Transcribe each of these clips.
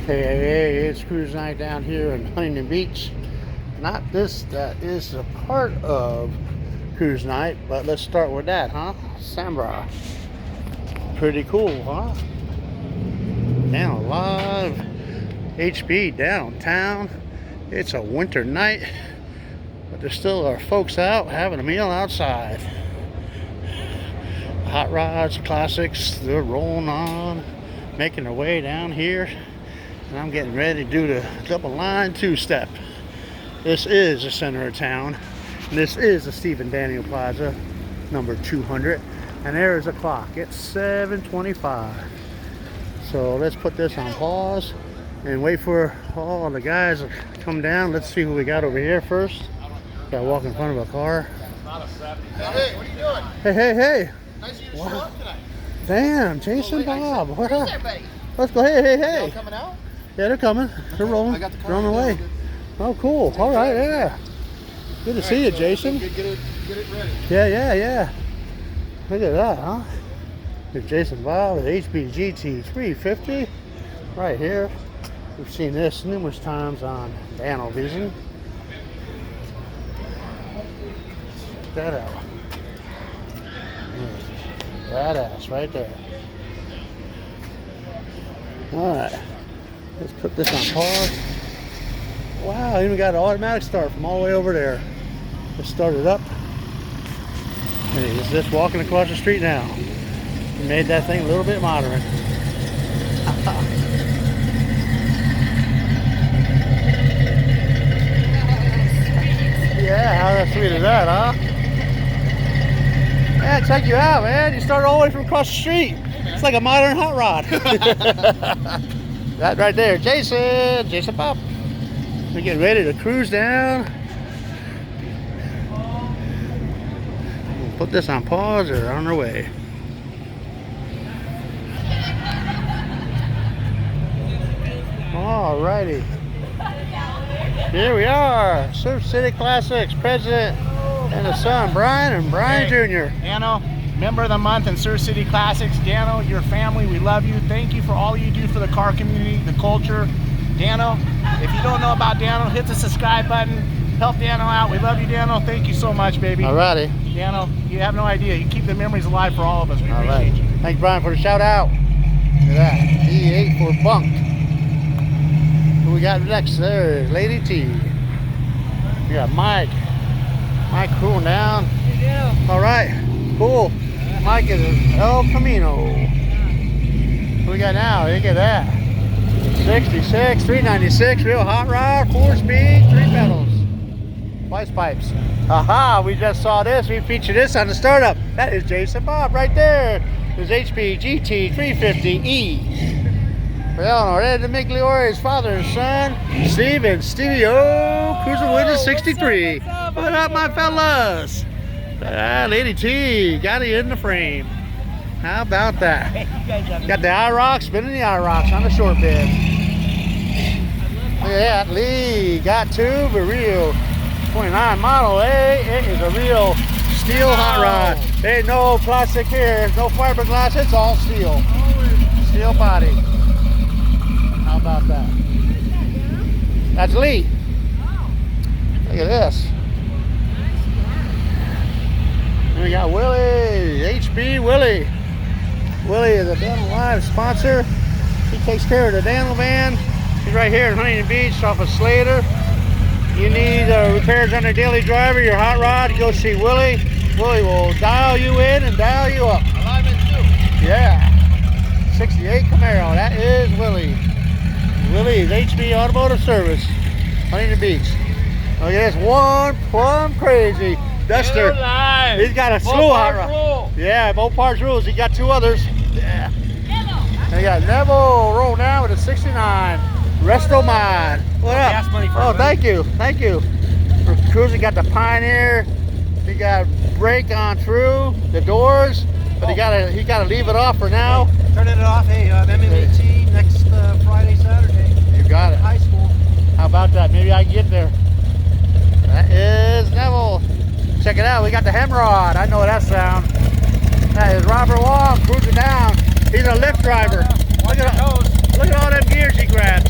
Hey, it's cruise night down here in Huntington Beach. Not this, that is a part of cruise night, but let's start with that, huh? Sambra. Pretty cool, huh? DanoLive HB downtown. It's a winter night, but there still are folks out having a meal outside. Hot rods, classics, they're rolling on, making their way down here. And I'm getting ready to do the double line two-step. This is the center of town. This is the Stephen Daniel Plaza, number 200. And there is a clock. It's 7:25. So let's put this on pause and wait for all the guys to come down. Let's see who we got over here first. Got to walk in front of a car. Hey, what are you doing? Hey. Nice of you to show up tonight. Damn, Jason, Bob. What up? Everybody. Let's go. Hey. Y'all coming out? Yeah, they're coming. They're rolling. I got the car They're on the way. Oh, cool. All right, yeah. Good to see you, Jason. Get it ready. Yeah. Look at that, huh? There's Jason Bob with HBGT 350 right here. We've seen this numerous times on DanoVision. Check that out. Badass right there. All right. Let's put this on pause. Wow, even got an automatic start from all the way over there. Let's start it up. And he's just walking across the street now. He made that thing a little bit modern. Yeah, how sweet is that, huh? Yeah, check you out, man. You started all the way from across the street. It's like a modern hot rod. That right there, Jason Pop. We're getting ready to cruise down. We'll put this on pause or on our way. Alrighty. Here we are, Surf City Classics, President and his son, Brian and Brian Jr. Dano, member of the month in Surf City Classics. Dano, your family, we love you. Thank you for all you do for the car community, the culture. Dano, if you don't know about Dano, hit the subscribe button. Help Dano out. We love you, Dano. Thank you so much, baby. Alrighty. Dano, you have no idea. You keep the memories alive for all of us. We appreciate you. Thanks, Brian, for the shout out. Look at that. E8 for bunk. Who we got next? There's Lady T. We got Mike. Mike cooling down. All right. Cool. Mike is El Camino. What we got now? Look at that. 66, 396, real hot rod, 4-speed, 3 pedals. Twice pipes. Aha, we just saw this. We featured this on the startup. That is Jason Bob right there. There's HBGT 350E. Well, ready to make Leori's father and son, Steve and Stevie O, cruising with the 63. What up, my fellas? Lady T, got it in the frame. How about that? Got the IROC, spinning the IROCs on the short bed. Look at that, Lee, got two, but real 29 model A. It is a real steel hot rod. There ain't no plastic here, no fiberglass, it's all steel. Steel body. How about that? That's Lee. Look at this. And we got Willie, HB Willie. Willie is a DanoLive sponsor. He takes care of the Dano van. He's right here in Huntington Beach off of Slater. You need repairs on your daily driver, your hot rod, you go see Willie. Willie will dial you in and dial you up. I'm in too. Yeah. 68 Camaro, that is Willie. Willie's HB Automotive Service, Huntington Beach. Look at this one plumb crazy Duster. He's got a slew of hot rods. Yeah, both parts rules. He got 2 others. Yeah. And we got Neville rolling down with a 69 Resto Mod. What up? Oh, thank you. For cruising, got the Pioneer. He got brake on through the doors, but he gotta leave it off for now. Turning it off. Hey, MMAT next Friday, Saturday. You got it. High school. How about that? Maybe I can get there. That is Neville. Check it out. We got the Hemrod. I know that sound. That is Robert Wong cruising down. He's a lift driver. Look at all them gears he grabs.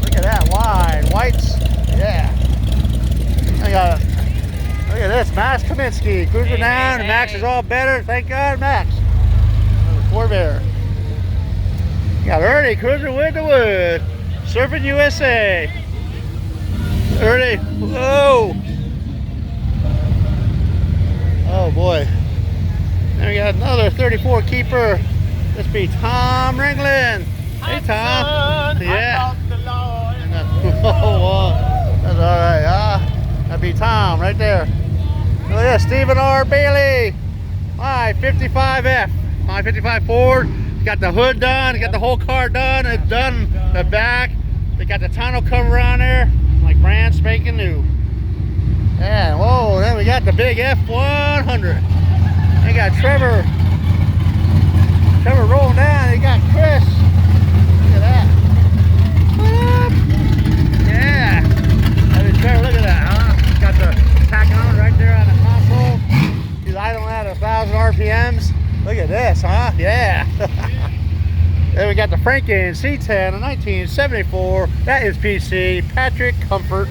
Look at that wide whites. Yeah. I got it. Look at this, Max Kaminsky cruising down. Max is all better. Thank God, Max. Four-bear. Got Ernie cruising with the wood. Surfing USA. Ernie, whoa. Oh boy. Then we got another 34 keeper. This be Tom Ringland. Hey Tom. Yeah. Oh, that's all right. That'd be Tom right there. Look at this, Stephen R. Bailey. My 55F. My 55 Ford. Got the hood done. Got the whole car done. It's done the back. They got the tonneau cover on there. Like brand spanking new. Yeah, whoa, then we got the big F100. They got Trevor rolling down. They got Chris. Look at that. What up? Yeah. I mean, Trevor, look at that, huh? Got the tack on right there on the console. He's idling at 1,000 RPMs. Look at this, huh? Yeah. Then we got the Franken C10, a 1974. That is PC. Patrick Comfort.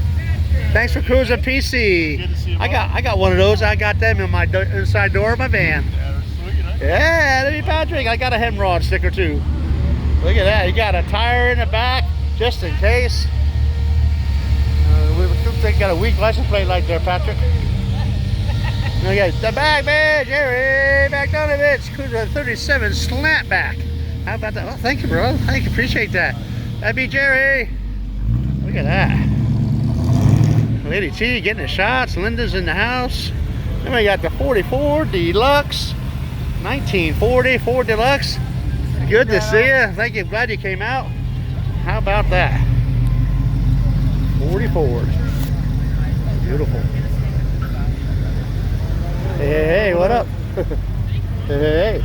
Thanks for cruising PC. Good to see you, I got one of those. I got them in my inside door of my van. Yeah, that'd be Patrick. I got a Hemrod sticker too. Look at that. You got a tire in the back just in case. We got a weak license plate light there, Patrick. We got the back, man. Jerry McDonough. Cruiser 37 slant back. How about that? Oh, thank you, bro. Thank you. Appreciate that. That'd be Jerry. Look at that. Lady T getting the shots. Linda's in the house. Then we got the 44 Deluxe. 1940 Ford Deluxe. Good to see you. Thank you. Glad you came out. How about that? 44. Beautiful. Hey, what up? Hey.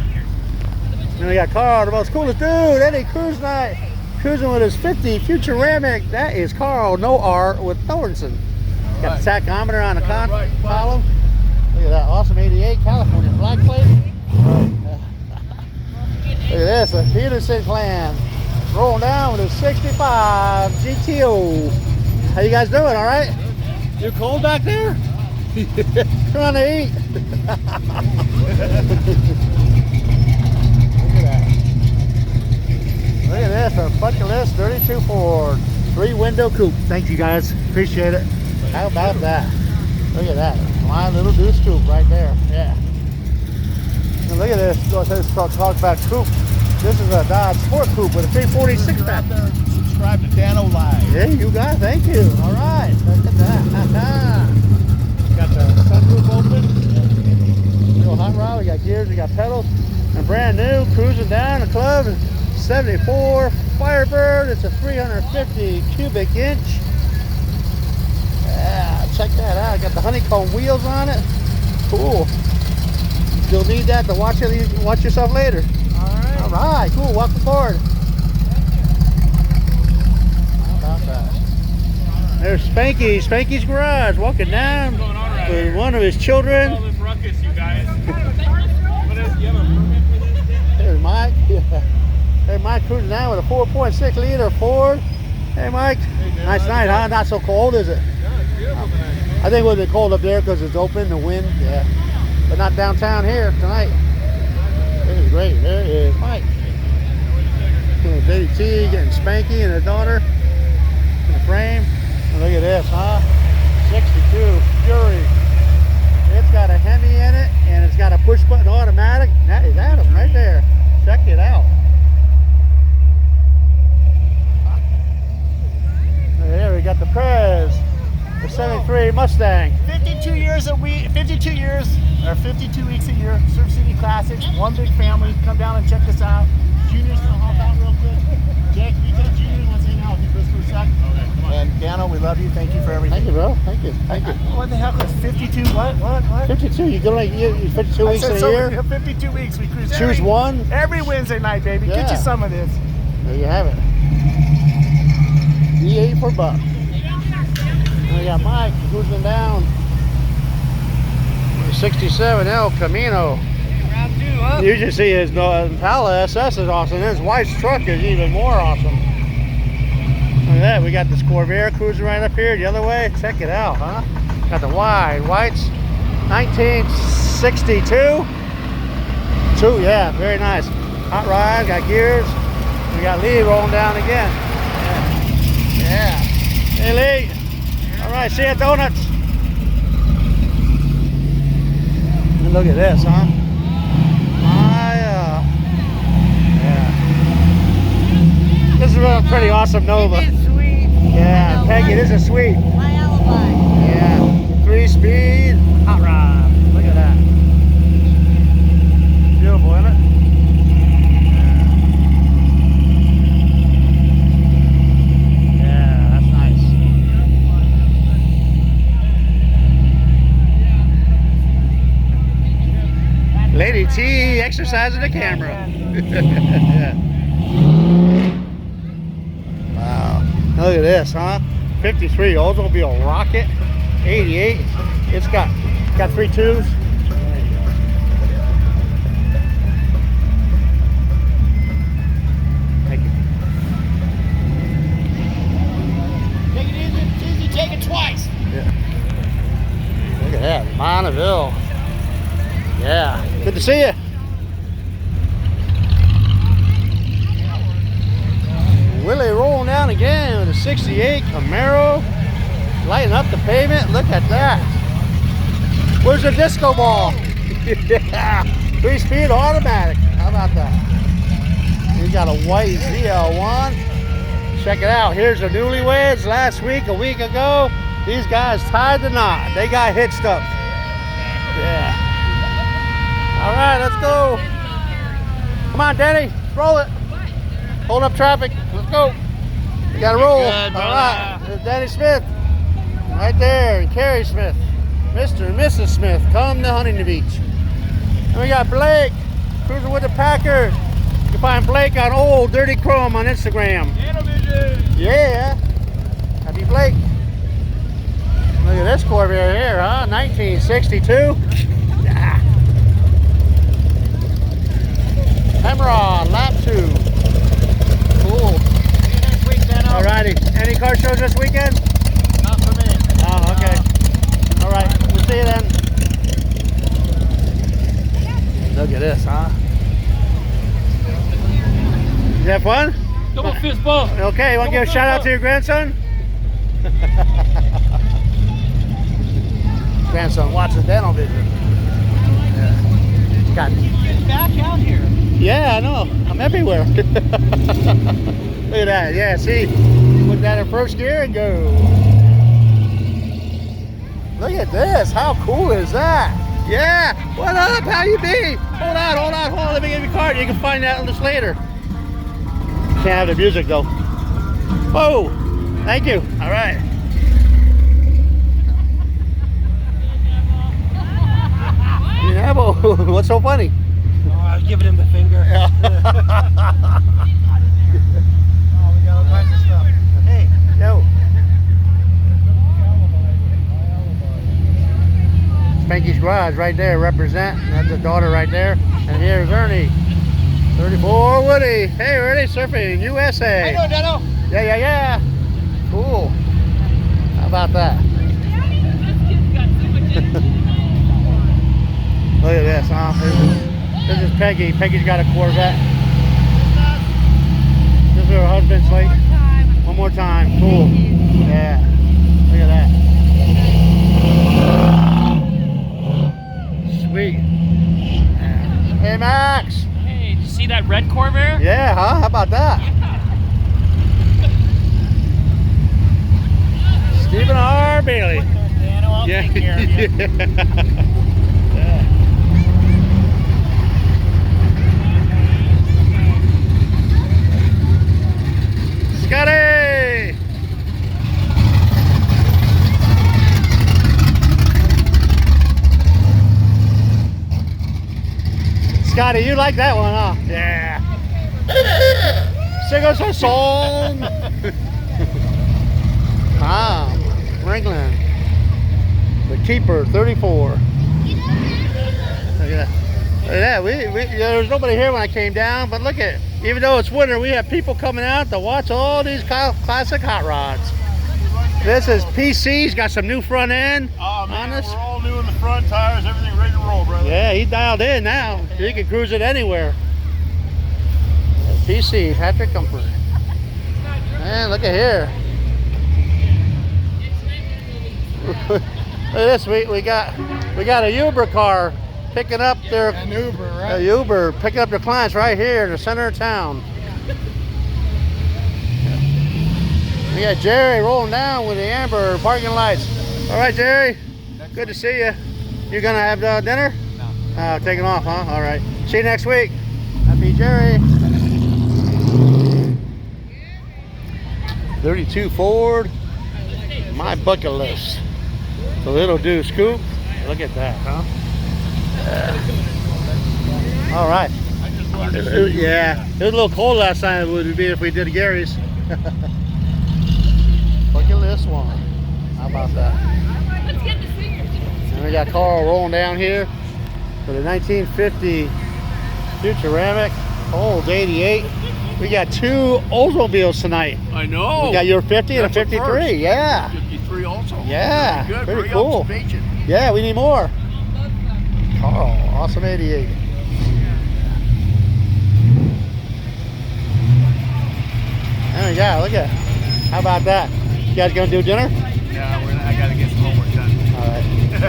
Then we got Carl, the most coolest dude. Eddie Cruise Night. Cruising with his 50 Futuramic. That is Carl, no R, with Thornton. Got the tachometer on the column. Look at that awesome 88 California flag plate. Look at this, a Peterson clan. Rolling down with a 65 GTO. How you guys doing, all right? You cold back there? Trying to eat. Look at that. Look at this, a bucket list 32 Ford. 3-window coupe. Thank you guys, appreciate it. How about that? Look at that. My little deuce coupe right there. Yeah. And look at this. Let's talk about coupe. This is a Dodge Sport Coupe with a 346 pack. Subscribe to DanoLive. Yeah, you got it. Thank you. All right. Look at that. Got the sunroof open. Real hot rod. We got gears. We got pedals. And brand new. Cruising down the club. 74 Firebird. It's a 350 cubic inch. Yeah, check that out. Got the honeycomb wheels on it. Cool. You'll need that to watch yourself later. All right, cool. Welcome aboard. How about that? There's Spanky. Spanky's garage. Walking down with one of his children. All this ruckus, you guys. What is, you have a permit for this? There's Mike. There's Mike cruising down with a 4.6 liter Ford. Hey, Mike. Nice night, huh? Not so cold, is it? I think it was cold up there because it's open, the wind. Yeah. But not downtown here tonight. This is great. There is Mike. Baby T getting Spanky and his daughter in the frame. And look at this, huh? 62 Fury. It's got a Hemi in it and it's got a push button automatic. That is Adam right there. Check it out. There we got the Prez. The 73 Mustang. 52 years a week, 52 years, or 52 weeks a year. Surf City Classics, one big family. Come down and check us out. Junior's gonna hop out real quick. Jack, you take Junior, let's hang out with you for a sec. Okay, come on. And Dano, we love you. Thank you for everything. Thank you, bro. Thank you. Thank you. What the heck was 52? What? 52. You go like 52 weeks in a year. 52 weeks. We cruise. Choose one. Every Wednesday night, baby. Yeah. Get you some of this. There you have it. E8 for buck. And we got Mike cruising down. 67 El Camino. Round two, huh? You should see his Impala SS is awesome. His wife's truck is even more awesome. Look at that. We got this Corvair cruising right up here the other way. Check it out, huh? Got the wide whites. 1962. Yeah, very nice. Hot rod, got gears. We got Lee rolling down again. Yeah. Hey, Lee. All right, see you at Donuts. And look at this, huh? Yeah. This is a pretty awesome Nova. It is sweet. Yeah, Peggy, this is sweet. My alibi. Yeah, 3-speed hot rod. Look at that. Beautiful, isn't it? Yeah, that's nice. Lady T exercising the camera. Yeah. Wow. Look at this, huh? 53 Oldsmobile Rocket. 88. It's got 3 2s. Thank you. Take it easy, take it twice. Yeah. Look at that, Bonneville. Yeah. Good to see you. Willie rolling down again with a 68 Camaro. Lighting up the pavement. Look at that. Where's the disco ball? Yeah. 3-speed automatic. How about that? We got a white ZL1. Check it out. Here's the newlyweds. Last week, a week ago, these guys tied the knot. They got hit stuff. Yeah. All right, let's go. Come on, Danny. Roll it. Hold up traffic. Let's go. We got to roll. Good, all right. There's Danny Smith. Right there. And Carrie Smith. Mr. and Mrs. Smith. Come to Huntington Beach. And we got Blake. Cruising with the Packer. You can find Blake on Old Dirty Chrome on Instagram. Yeah. Happy Blake. Look at this Corvair here, huh? 1962. Yeah. Hemrod, lap 2. Cool. See you next week, Dano. Alrighty. Any car shows this weekend? Not for me. Oh, okay. Alright. We'll see you then. Look at this, huh? You have fun? Double fist bump. Okay, you want to give a shout out to your grandson? Grandson watches Dano Vision. Yeah. Got Get back out here. Yeah, I know. I'm everywhere. Look at that. Yeah, see? Put that in first gear and go. Look at this. How cool is that? Yeah. What up? How you be? Hold on. Let me give you a card. You can find out this later. Can't have the music though. Whoa. Thank you. All right. Yeah, what's so funny? Oh, I was giving him the finger. Yeah. Oh, we got all kinds of stuff. Hey, yo. Spanky's Garage right there, represent. That's the daughter right there. And here's Ernie. 34 Woody. Hey, Ernie, surfing USA. How you doing, Dano? Yeah. Cool. How about that? Look at this, huh? This is Peggy. Peggy's got a Corvette. This is her husband's slate. One more time. Cool. Yeah. Look at that. Sweet. Yeah. Hey, Max. Hey, did you see that red Corvair? Yeah, huh? How about that? Stephen R. Bailey. Dano, I'll take care of you. Yeah. Scotty! Scotty, you like that one, huh? Yeah. Sing us a song. Franklin. The Keeper, 34. Look at that. Yeah, there's nobody here when I came down, but look at, even though it's winter, we have people coming out to watch all these classic hot rods. This is PC's got some new front end. Oh man, on this. we're all new in the front tires, everything ready to roll, brother. Yeah, he dialed in now. He can cruise it anywhere. PC, Patrick Comfort. Man, look at here. Look at this, we got a Uber car picking up their An Uber, right? a Uber picking up their clients right here in the center of town. We got Jerry rolling down with the amber parking lights. All right, Jerry, good to see you. You gonna have dinner? No. Taking off, huh? All right. See you next week. Happy Jerry. 32 Ford, my bucket list. The little do scoop. Look at that, huh? All right. Yeah, it was a little cold last time. It would be if we did Gary's. Bucket list one. How about that? Let's get the singers. And we got Carl rolling down here for the 1950 Futuramic. Old 88. We got two Oldsmobiles tonight. I know. We got your 50 and a That's a 53. first. Yeah. 53 also. Yeah. Very good. Pretty Very cool. observation. Yeah, we need more. Carl, awesome 88. There we go. Look at. How about that? You guys gonna do dinner? Yeah, I gotta get some homework done. All right.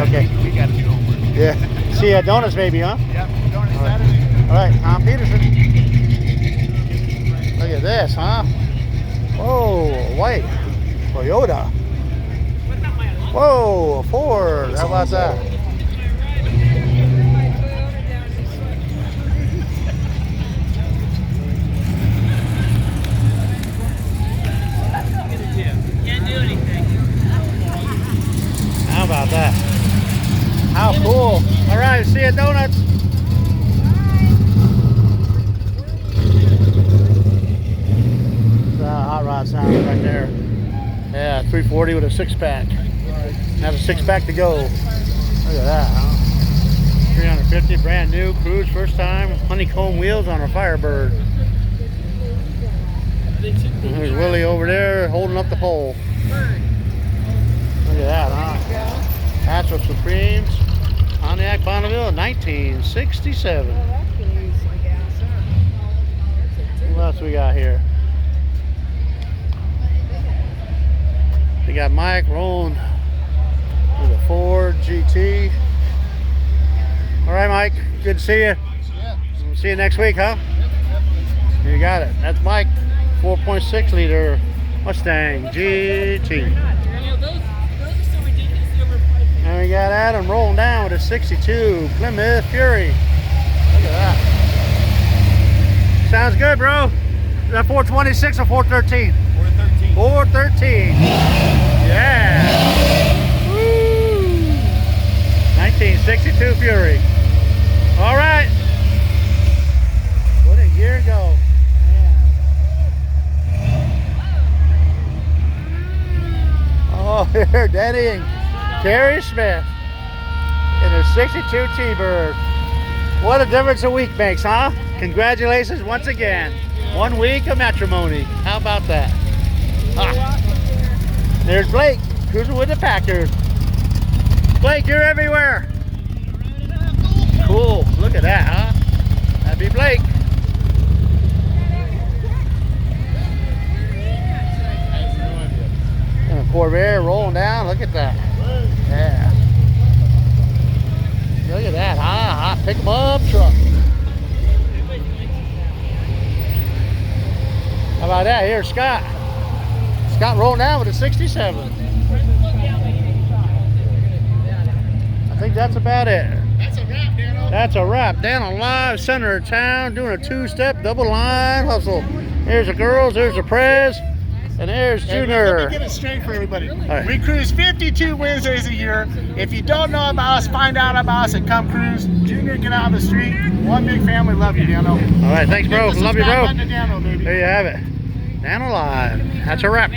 Okay. we gotta do homework. Yeah. See you at Donuts maybe, huh? Yep, going to All right. Saturday. All right, Tom Peterson. Look at this, huh? Whoa, white Toyota. Whoa, a Ford. How about that? How about that? How cool. All right, see you at Donuts. Hot rod sound right there. Yeah, 340 with a 6-pack. Have a 6-pack to go. Look at that, huh? 350, brand new, cruise, first time, honeycomb wheels on a Firebird. And there's Willie over there holding up the pole. Look at that, huh? Astro Supremes, Pontiac Bonneville, 1967. What else we got here? We got Mike rolling with a Ford GT. All right, Mike, good to see you. We'll see you next week, huh? You got it. That's Mike, 4.6 liter Mustang GT. And we got Adam rolling down with a 62 Plymouth Fury. Look at that. Sounds good, bro. Is that 426 or 413? 413. 413. Yeah. Woo. 1962 Fury. All right. What a year ago. Oh, here, Danny and Carrie Smith in a 62 T-Bird. What a difference a week makes, huh? Congratulations once again. 1 week of matrimony. How about that? Ah. There's Blake, cruising with the Packers. Blake, you're everywhere. Cool. Look at that, huh? Happy Blake. And a Corvair rolling down. Look at that. Yeah. Look at that. Hot pick 'em up truck. How about that? Here's Scott. Scott rolling down with a 67. I think that's about it. That's a wrap, Dano. That's a wrap. DanoLive, center of town, doing a 2-step double line hustle. Here's the girls, there's the Prez, and there's Junior. Let me get it straight for everybody. right. We cruise 52 Wednesdays a year. If you don't know about us, find out about us and come cruise. Junior, get out on the street. One big family. Love you, Dano. All right, thanks, bro. Hit the Love you, subscribe bro. button to Dano, baby. There you have it. DanoLive. That's a wrap.